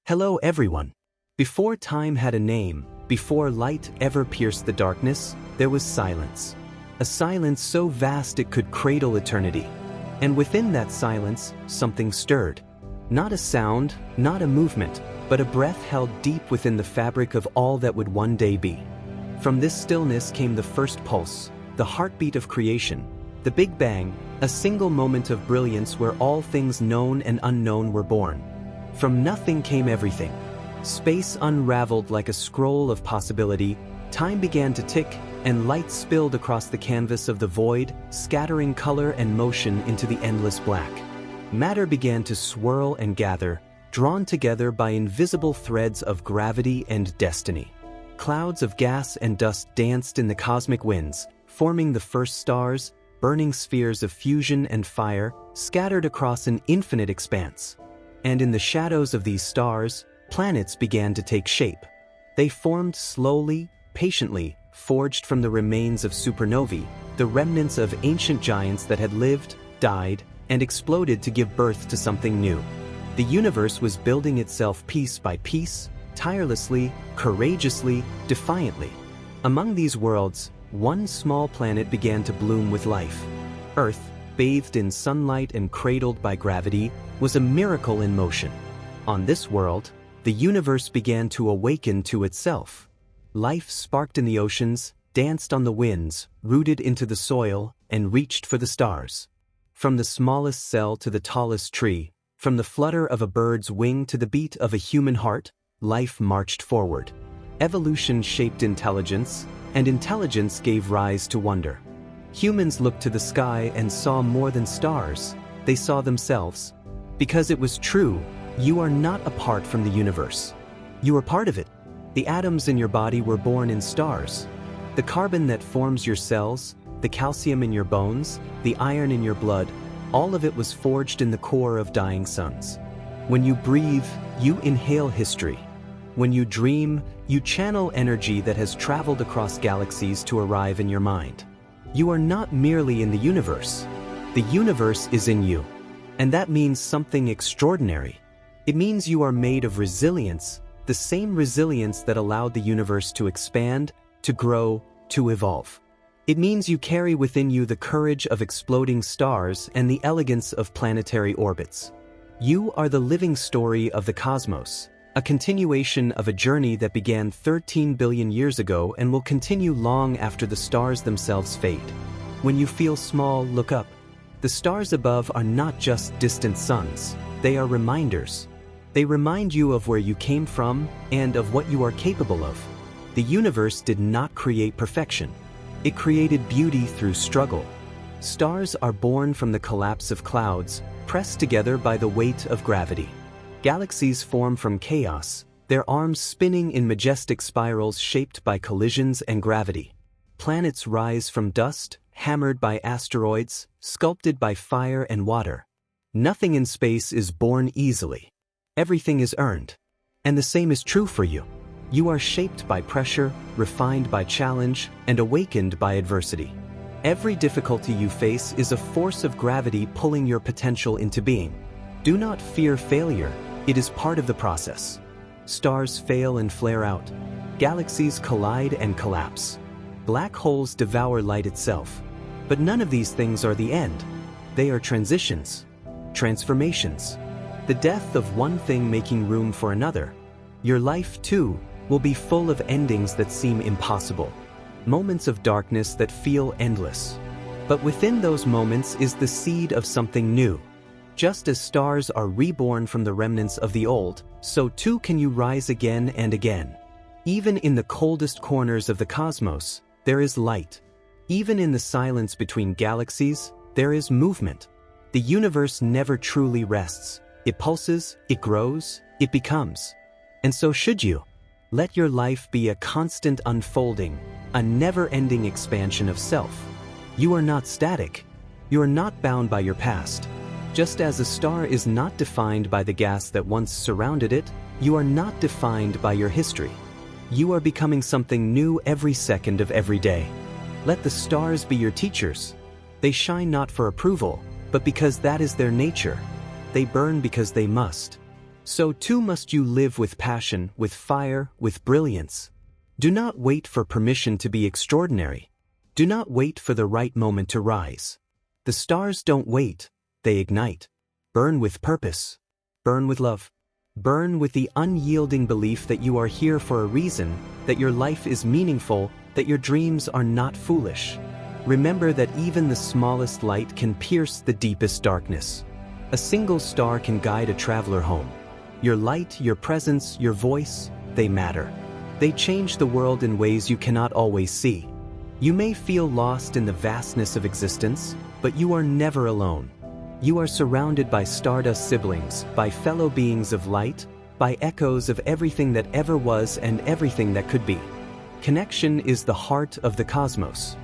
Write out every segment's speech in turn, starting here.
Hello everyone. Before time had a name, before light ever pierced the darkness, there was silence. A silence so vast it could cradle eternity. And within that silence, something stirred. Not a sound, not a movement, but a breath held deep within the fabric of all that would one day be. From this stillness came the first pulse, the heartbeat of creation, the Big Bang, a single moment of brilliance where all things known and unknown were born. From nothing came everything. Space unraveled like a scroll of possibility, time began to tick, and light spilled across the canvas of the void, scattering color and motion into the endless black. Matter began to swirl and gather, drawn together by invisible threads of gravity and destiny. Clouds of gas and dust danced in the cosmic winds, forming the first stars, burning spheres of fusion and fire, scattered across an infinite expanse. And in the shadows of these stars, planets began to take shape. They formed slowly, patiently, forged from the remains of supernovae, the remnants of ancient giants that had lived, died, and exploded to give birth to something new. The universe was building itself piece by piece, tirelessly, courageously, defiantly. Among these worlds, one small planet began to bloom with life. Earth, bathed in sunlight and cradled by gravity, was a miracle in motion. On this world, the universe began to awaken to itself. Life sparked in the oceans, danced on the winds, rooted into the soil, and reached for the stars. From the smallest cell to the tallest tree, from the flutter of a bird's wing to the beat of a human heart, life marched forward. Evolution shaped intelligence, and intelligence gave rise to wonder. Humans looked to the sky and saw more than stars. They saw themselves. Because it was true, you are not apart from the universe. You are part of it. The atoms in your body were born in stars. The carbon that forms your cells, the calcium in your bones, the iron in your blood, all of it was forged in the core of dying suns. When you breathe, you inhale history. When you dream, you channel energy that has traveled across galaxies to arrive in your mind. You are not merely in the universe. The universe is in you. And that means something extraordinary. It means you are made of resilience, the same resilience that allowed the universe to expand, to grow, to evolve. It means you carry within you the courage of exploding stars and the elegance of planetary orbits. You are the living story of the cosmos, a continuation of a journey that began 13 billion years ago and will continue long after the stars themselves fade. When you feel small, look up. The stars above are not just distant suns, they are reminders. They remind you of where you came from and of what you are capable of. The universe did not create perfection. It created beauty through struggle. Stars are born from the collapse of clouds, pressed together by the weight of gravity. Galaxies form from chaos, their arms spinning in majestic spirals shaped by collisions and gravity. Planets rise from dust, hammered by asteroids, sculpted by fire and water. Nothing in space is born easily. Everything is earned. And the same is true for you. You are shaped by pressure, refined by challenge, and awakened by adversity. Every difficulty you face is a force of gravity pulling your potential into being. Do not fear failure. It is part of the process. Stars fail and flare out. Galaxies collide and collapse. Black holes devour light itself. But none of these things are the end. They are transitions, transformations. The death of one thing making room for another. Your life, too, will be full of endings that seem impossible. Moments of darkness that feel endless. But within those moments is the seed of something new. Just as stars are reborn from the remnants of the old, so too can you rise again and again. Even in the coldest corners of the cosmos, there is light. Even in the silence between galaxies, there is movement. The universe never truly rests. It pulses, it grows, it becomes. And so should you. Let your life be a constant unfolding, a never-ending expansion of self. You are not static. You are not bound by your past. Just as a star is not defined by the gas that once surrounded it, you are not defined by your history. You are becoming something new every second of every day. Let the stars be your teachers. They shine not for approval, but because that is their nature. They burn because they must. So too must you live with passion, with fire, with brilliance. Do not wait for permission to be extraordinary. Do not wait for the right moment to rise. The stars don't wait, they ignite. Burn with purpose. Burn with love. Burn with the unyielding belief that you are here for a reason, that your life is meaningful, that your dreams are not foolish. Remember that even the smallest light can pierce the deepest darkness. A single star can guide a traveler home. Your light, your presence, your voice, they matter. They change the world in ways you cannot always see. You may feel lost in the vastness of existence, but you are never alone. You are surrounded by stardust siblings, by fellow beings of light, by echoes of everything that ever was and everything that could be. Connection is the heart of the cosmos.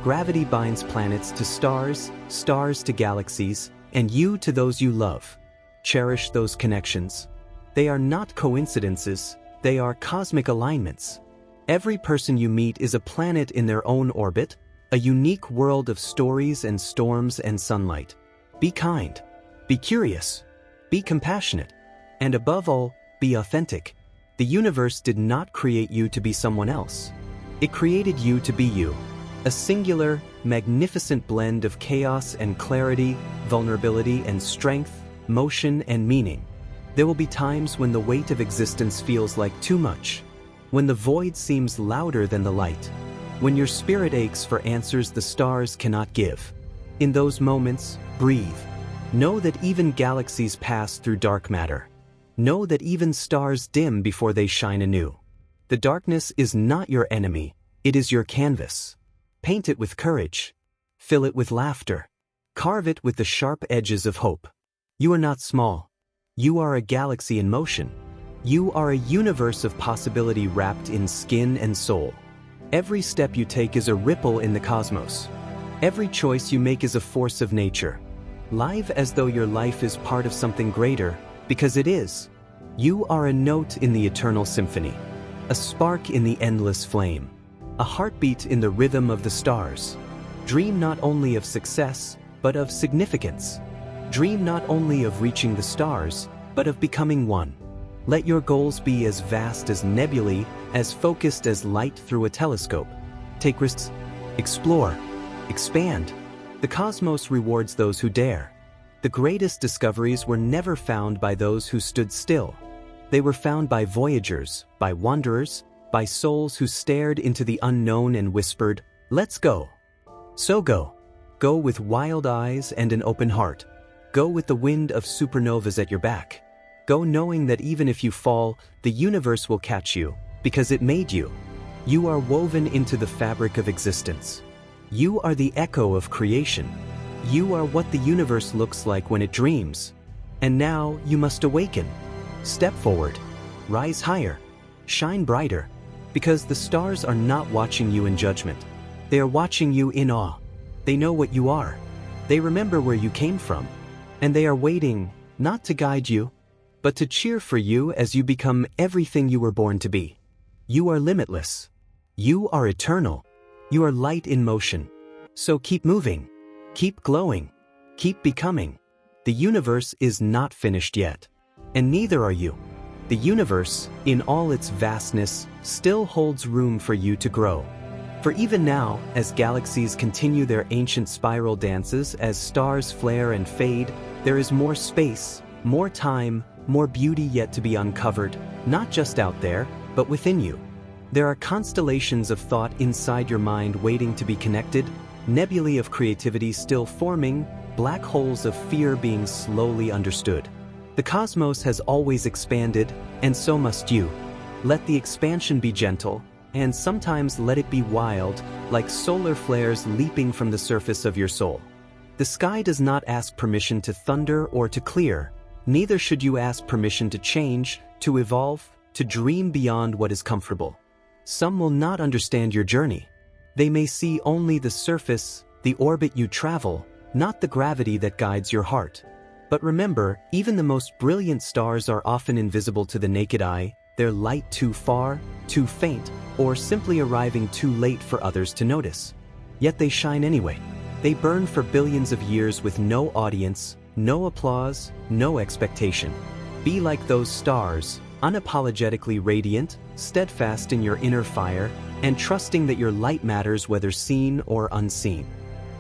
Gravity binds planets to stars, stars to galaxies, and you to those you love. Cherish those connections. They are not coincidences, they are cosmic alignments. Every person you meet is a planet in their own orbit, a unique world of stories and storms and sunlight. Be kind, be curious, be compassionate, and above all, be authentic. The universe did not create you to be someone else. It created you to be you. A singular, magnificent blend of chaos and clarity, vulnerability and strength, motion and meaning. There will be times when the weight of existence feels like too much, when the void seems louder than the light, when your spirit aches for answers the stars cannot give. In those moments, breathe. Know that even galaxies pass through dark matter. Know that even stars dim before they shine anew. The darkness is not your enemy, it is your canvas. Paint it with courage. Fill it with laughter. Carve it with the sharp edges of hope. You are not small. You are a galaxy in motion. You are a universe of possibility wrapped in skin and soul. Every step you take is a ripple in the cosmos. Every choice you make is a force of nature. Live as though your life is part of something greater, because it is. You are a note in the eternal symphony, a spark in the endless flame, a heartbeat in the rhythm of the stars. Dream not only of success, but of significance. Dream not only of reaching the stars, but of becoming one. Let your goals be as vast as nebulae, as focused as light through a telescope. Take risks. Explore. Expand. The cosmos rewards those who dare. The greatest discoveries were never found by those who stood still. They were found by voyagers, by wanderers, by souls who stared into the unknown and whispered, "Let's go." So go. Go with wild eyes and an open heart. Go with the wind of supernovas at your back. Go knowing that even if you fall, the universe will catch you, because it made you. You are woven into the fabric of existence. You are the echo of creation. You are what the universe looks like when it dreams. And now you must awaken. Step forward. Rise higher. Shine brighter. Because the stars are not watching you in judgment. They are watching you in awe. They know what you are. They remember where you came from. And they are waiting, not to guide you, but to cheer for you as you become everything you were born to be. You are limitless. You are eternal. You are light in motion. So keep moving. Keep glowing. Keep becoming. The universe is not finished yet. And neither are you. The universe, in all its vastness, still holds room for you to grow. For even now, as galaxies continue their ancient spiral dances, as stars flare and fade, there is more space, more time, more beauty yet to be uncovered, not just out there, but within you. There are constellations of thought inside your mind waiting to be connected, nebulae of creativity still forming, black holes of fear being slowly understood. The cosmos has always expanded, and so must you. Let the expansion be gentle, and sometimes let it be wild, like solar flares leaping from the surface of your soul. The sky does not ask permission to thunder or to clear, neither should you ask permission to change, to evolve, to dream beyond what is comfortable. Some will not understand your journey. They may see only the surface, the orbit you travel, not the gravity that guides your heart. But remember, even the most brilliant stars are often invisible to the naked eye, their light too far, too faint, or simply arriving too late for others to notice. Yet they shine anyway. They burn for billions of years with no audience, no applause, no expectation. Be like those stars, unapologetically radiant, steadfast in your inner fire, and trusting that your light matters whether seen or unseen.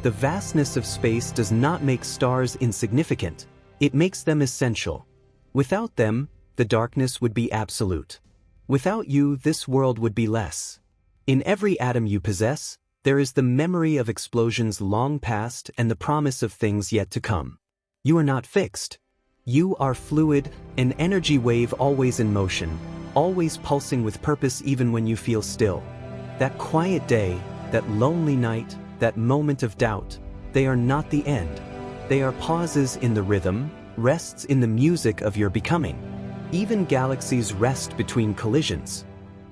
The vastness of space does not make stars insignificant, it makes them essential. Without them, the darkness would be absolute. Without you, this world would be less. In every atom you possess, there is the memory of explosions long past and the promise of things yet to come. You are not fixed. You are fluid, an energy wave always in motion, always pulsing with purpose even when you feel still. That quiet day, that lonely night, that moment of doubt, they are not the end. They are pauses in the rhythm, rests in the music of your becoming. Even galaxies rest between collisions.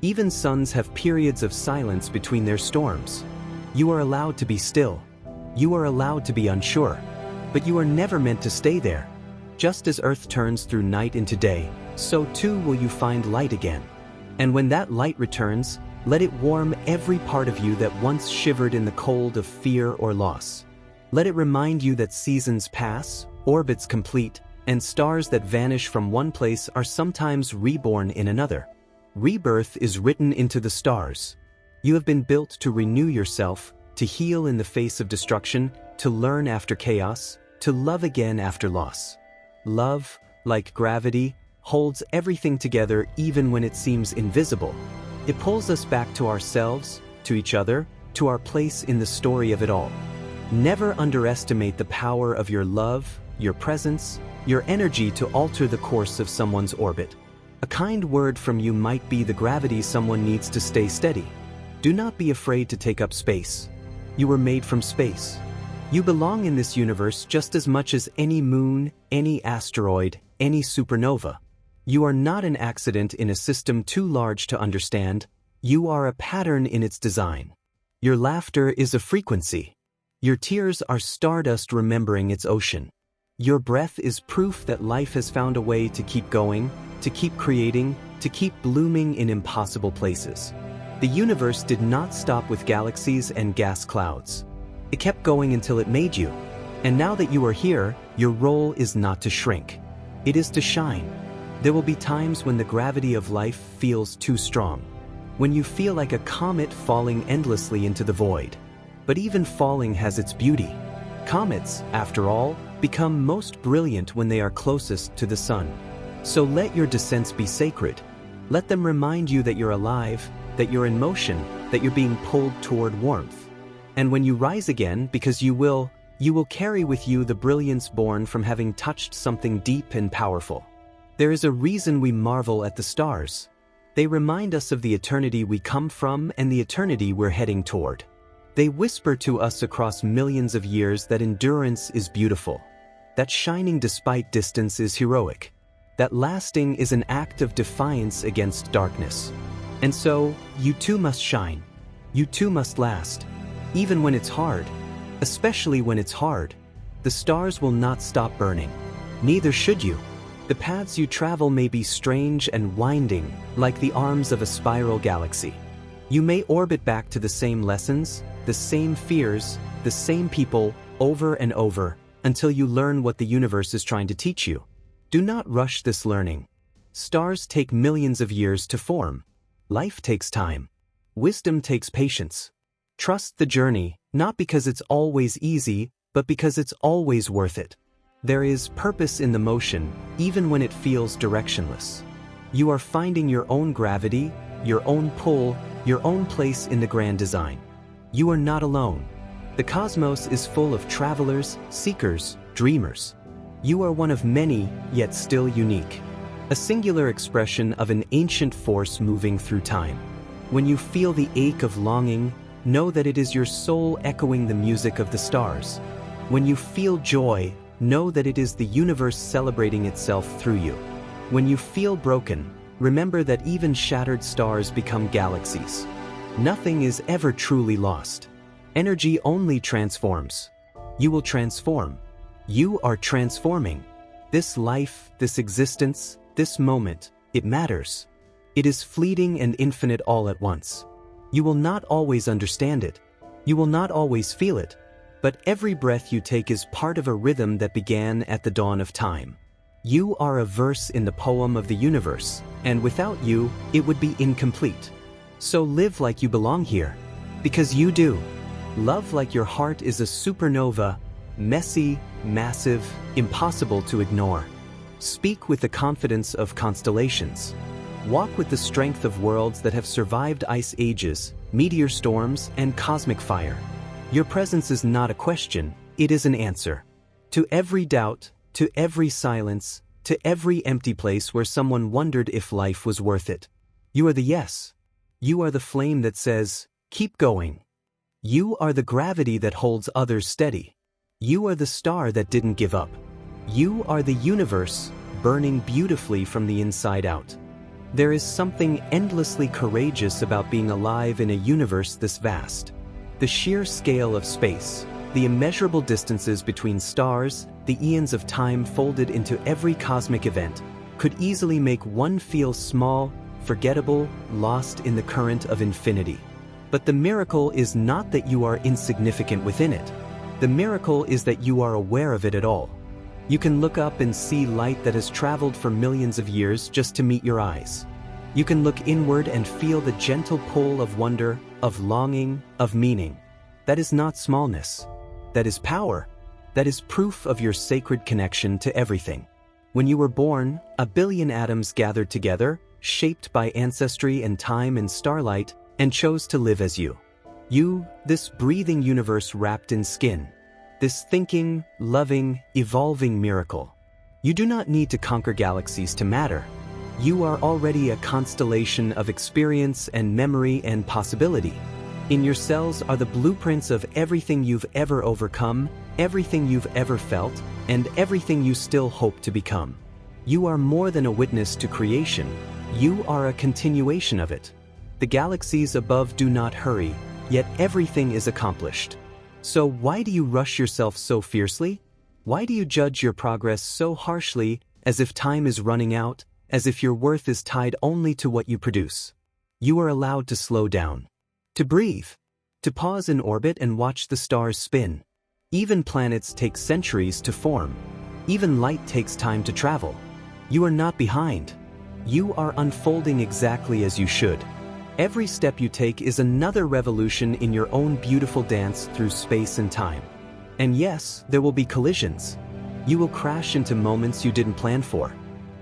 Even suns have periods of silence between their storms. You are allowed to be still. You are allowed to be unsure. But you are never meant to stay there. Just as Earth turns through night into day, so too will you find light again. And when that light returns, let it warm every part of you that once shivered in the cold of fear or loss. Let it remind you that seasons pass, orbits complete, and stars that vanish from one place are sometimes reborn in another. Rebirth is written into the stars. You have been built to renew yourself, to heal in the face of destruction, to learn after chaos, to love again after loss. Love, like gravity, holds everything together even when it seems invisible. It pulls us back to ourselves, to each other, to our place in the story of it all. Never underestimate the power of your love, your presence, your energy to alter the course of someone's orbit. A kind word from you might be the gravity someone needs to stay steady. Do not be afraid to take up space. You were made from space. You belong in this universe just as much as any moon, any asteroid, any supernova. You are not an accident in a system too large to understand. You are a pattern in its design. Your laughter is a frequency. Your tears are stardust remembering its ocean. Your breath is proof that life has found a way to keep going, to keep creating, to keep blooming in impossible places. The universe did not stop with galaxies and gas clouds. It kept going until it made you. And now that you are here, your role is not to shrink. It is to shine. There will be times when the gravity of life feels too strong. When you feel like a comet falling endlessly into the void. But even falling has its beauty. Comets, after all, become most brilliant when they are closest to the sun. So let your descents be sacred. Let them remind you that you're alive, that you're in motion, that you're being pulled toward warmth. And when you rise again, because you will carry with you the brilliance born from having touched something deep and powerful. There is a reason we marvel at the stars. They remind us of the eternity we come from and the eternity we're heading toward. They whisper to us across millions of years that endurance is beautiful, that shining despite distance is heroic, that lasting is an act of defiance against darkness. And so, you too must shine. You too must last. Even when it's hard, especially when it's hard, the stars will not stop burning. Neither should you. The paths you travel may be strange and winding, like the arms of a spiral galaxy. You may orbit back to the same lessons, the same fears, the same people, over and over, until you learn what the universe is trying to teach you. Do not rush this learning. Stars take millions of years to form. Life takes time. Wisdom takes patience. Trust the journey, not because it's always easy, but because it's always worth it. There is purpose in the motion, even when it feels directionless. You are finding your own gravity, your own pull, your own place in the grand design. You are not alone. The cosmos is full of travelers, seekers, dreamers. You are one of many, yet still unique. A singular expression of an ancient force moving through time. When you feel the ache of longing, know that it is your soul echoing the music of the stars. When you feel joy, know that it is the universe celebrating itself through you. When you feel broken, remember that even shattered stars become galaxies. Nothing is ever truly lost. Energy only transforms. You will transform. You are transforming. This life, this existence, this moment, it matters. It is fleeting and infinite all at once. You will not always understand it. You will not always feel it. But every breath you take is part of a rhythm that began at the dawn of time. You are a verse in the poem of the universe, and without you, it would be incomplete. So live like you belong here. Because you do. Love like your heart is a supernova, messy, massive, impossible to ignore. Speak with the confidence of constellations. Walk with the strength of worlds that have survived ice ages, meteor storms, and cosmic fire. Your presence is not a question, it is an answer. To every doubt, to every silence, to every empty place where someone wondered if life was worth it. You are the yes. You are the flame that says, keep going. You are the gravity that holds others steady. You are the star that didn't give up. You are the universe, burning beautifully from the inside out. There is something endlessly courageous about being alive in a universe this vast. The sheer scale of space, the immeasurable distances between stars, the eons of time folded into every cosmic event, could easily make one feel small, forgettable, lost in the current of infinity. But the miracle is not that you are insignificant within it. The miracle is that you are aware of it at all. You can look up and see light that has traveled for millions of years just to meet your eyes. You can look inward and feel the gentle pull of wonder, of longing, of meaning. That is not smallness. That is power. That is proof of your sacred connection to everything. When you were born, a billion atoms gathered together, shaped by ancestry and time and starlight, and chose to live as you. You, this breathing universe wrapped in skin. This thinking, loving, evolving miracle. You do not need to conquer galaxies to matter. You are already a constellation of experience and memory and possibility. In your cells are the blueprints of everything you've ever overcome, everything you've ever felt, and everything you still hope to become. You are more than a witness to creation. You are a continuation of it. The galaxies above do not hurry, yet everything is accomplished. So why do you rush yourself so fiercely? Why do you judge your progress so harshly, as if time is running out, as if your worth is tied only to what you produce? You are allowed to slow down. To breathe. To pause in orbit and watch the stars spin. Even planets take centuries to form. Even light takes time to travel. You are not behind. You are unfolding exactly as you should. Every step you take is another revolution in your own beautiful dance through space and time. And yes, there will be collisions. You will crash into moments you didn't plan for.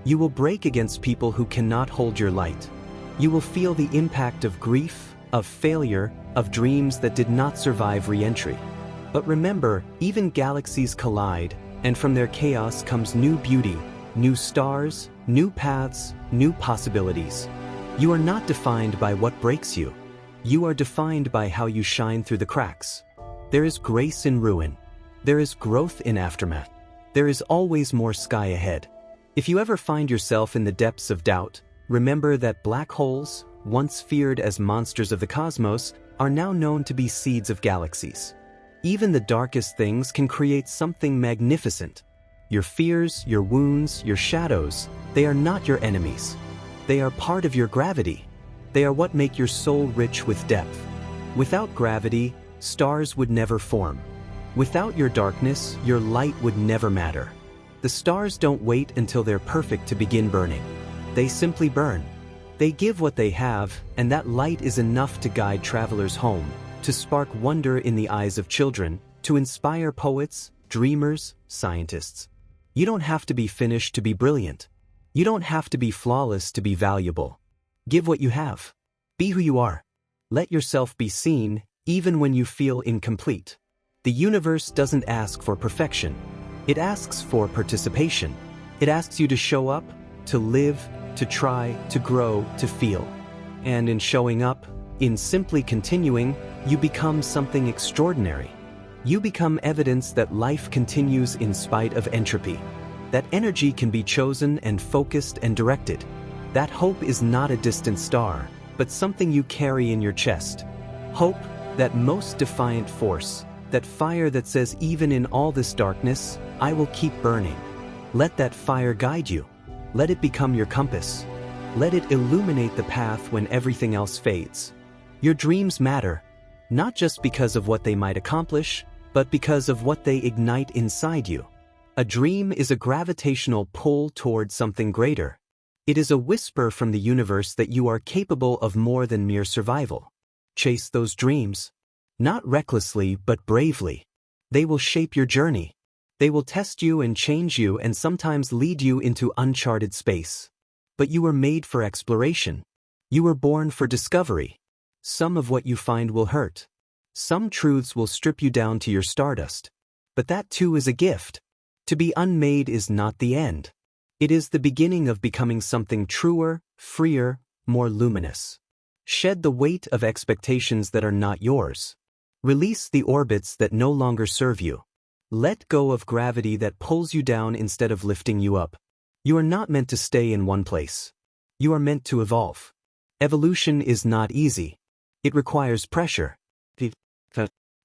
You will break against people who cannot hold your light. You will feel the impact of grief, of failure, of dreams that did not survive re-entry. But remember, even galaxies collide, and from their chaos comes new beauty, new stars, new paths, new possibilities. You are not defined by what breaks you. You are defined by how you shine through the cracks. There is grace in ruin. There is growth in aftermath. There is always more sky ahead. If you ever find yourself in the depths of doubt, remember that black holes, once feared as monsters of the cosmos, are now known to be seeds of galaxies. Even the darkest things can create something magnificent. Your fears, your wounds, your shadows, they are not your enemies. They are part of your gravity. They are what make your soul rich with depth. Without gravity, stars would never form. Without your darkness, your light would never matter. The stars don't wait until they're perfect to begin burning. They simply burn. They give what they have, and that light is enough to guide travelers home, to spark wonder in the eyes of children, to inspire poets, dreamers, scientists. You don't have to be finished to be brilliant. You don't have to be flawless to be valuable. Give what you have. Be who you are. Let yourself be seen, even when you feel incomplete. The universe doesn't ask for perfection. It asks for participation. It asks you to show up, to live, to try, to grow, to feel. And in showing up, in simply continuing, you become something extraordinary. You become evidence that life continues in spite of entropy. That energy can be chosen and focused and directed. That hope is not a distant star, but something you carry in your chest. Hope, that most defiant force, that fire that says even in all this darkness, I will keep burning. Let that fire guide you. Let it become your compass. Let it illuminate the path when everything else fades. Your dreams matter, not just because of what they might accomplish, but because of what they ignite inside you. A dream is a gravitational pull toward something greater. It is a whisper from the universe that you are capable of more than mere survival. Chase those dreams. Not recklessly, but bravely. They will shape your journey. They will test you and change you and sometimes lead you into uncharted space. But you were made for exploration. You were born for discovery. Some of what you find will hurt. Some truths will strip you down to your stardust. But that too is a gift. To be unmade is not the end. It is the beginning of becoming something truer, freer, more luminous. Shed the weight of expectations that are not yours. Release the orbits that no longer serve you. Let go of gravity that pulls you down instead of lifting you up. You are not meant to stay in one place. You are meant to evolve. Evolution is not easy. It requires pressure.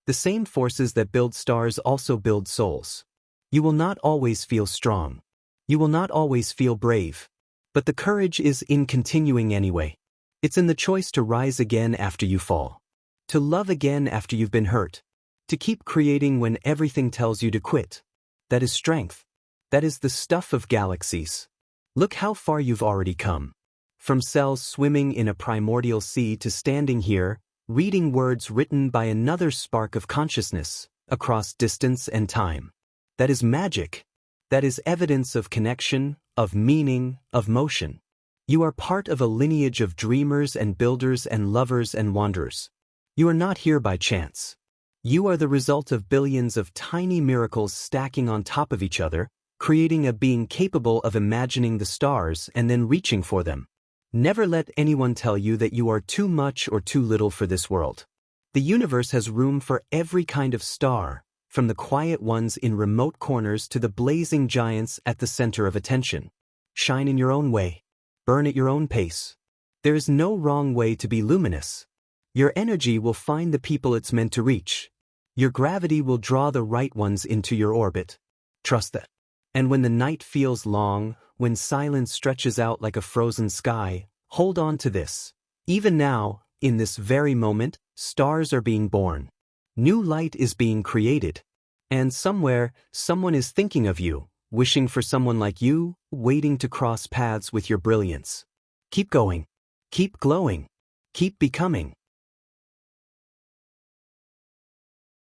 The same forces that build stars also build souls. You will not always feel strong. You will not always feel brave. But the courage is in continuing anyway. It's in the choice to rise again after you fall. To love again after you've been hurt. To keep creating when everything tells you to quit. That is strength. That is the stuff of galaxies. Look how far you've already come. From cells swimming in a primordial sea to standing here, reading words written by another spark of consciousness, across distance and time. That is magic. That is evidence of connection, of meaning, of motion. You are part of a lineage of dreamers and builders and lovers and wanderers. You are not here by chance. You are the result of billions of tiny miracles stacking on top of each other, creating a being capable of imagining the stars and then reaching for them. Never let anyone tell you that you are too much or too little for this world. The universe has room for every kind of star, from the quiet ones in remote corners to the blazing giants at the center of attention. Shine in your own way. Burn at your own pace. There is no wrong way to be luminous. Your energy will find the people it's meant to reach. Your gravity will draw the right ones into your orbit. Trust that. And when the night feels long, when silence stretches out like a frozen sky, hold on to this. Even now, in this very moment, stars are being born. New light is being created. And somewhere, someone is thinking of you, wishing for someone like you, waiting to cross paths with your brilliance. Keep going. Keep glowing. Keep becoming.